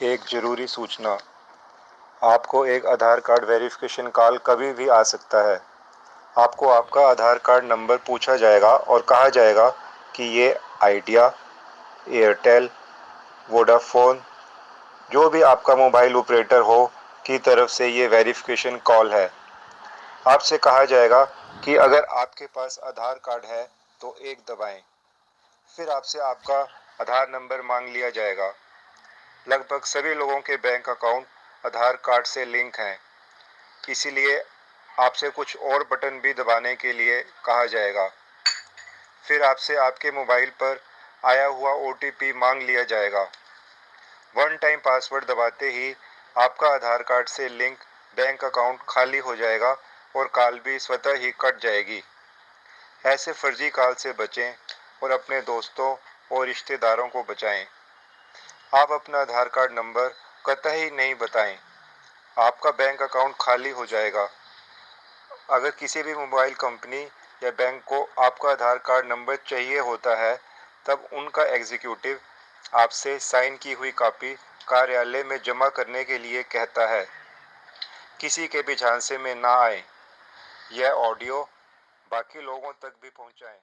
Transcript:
एक ज़रूरी सूचना। आपको एक आधार कार्ड वेरिफिकेशन कॉल कभी भी आ सकता है। आपको आपका आधार कार्ड नंबर पूछा जाएगा और कहा जाएगा कि ये आइडिया, एयरटेल, वोडाफोन, जो भी आपका मोबाइल ऑपरेटर हो की तरफ से ये वेरिफिकेशन कॉल है। आपसे कहा जाएगा कि अगर आपके पास आधार कार्ड है तो एक दबाएं। फिर आपसे आपका आधार नंबर मांग लिया जाएगा। लगभग सभी लोगों के बैंक अकाउंट आधार कार्ड से लिंक हैं, इसीलिए आपसे कुछ और बटन भी दबाने के लिए कहा जाएगा। फिर आपसे आपके मोबाइल पर आया हुआ OTP मांग लिया जाएगा। वन टाइम पासवर्ड दबाते ही आपका आधार कार्ड से लिंक बैंक अकाउंट खाली हो जाएगा और कॉल भी स्वतः ही कट जाएगी। ऐसे फर्जी कॉल से बचें और अपने दोस्तों और रिश्तेदारों को बचाएं। आप अपना आधार कार्ड नंबर कतई नहीं बताएं, आपका बैंक अकाउंट खाली हो जाएगा। अगर किसी भी मोबाइल कंपनी या बैंक को आपका आधार कार्ड नंबर चाहिए होता है, तब उनका एग्जीक्यूटिव आपसे साइन की हुई कॉपी कार्यालय में जमा करने के लिए कहता है। किसी के भी झांसे में ना आए। यह ऑडियो बाकी लोगों तक भी पहुंचाएं।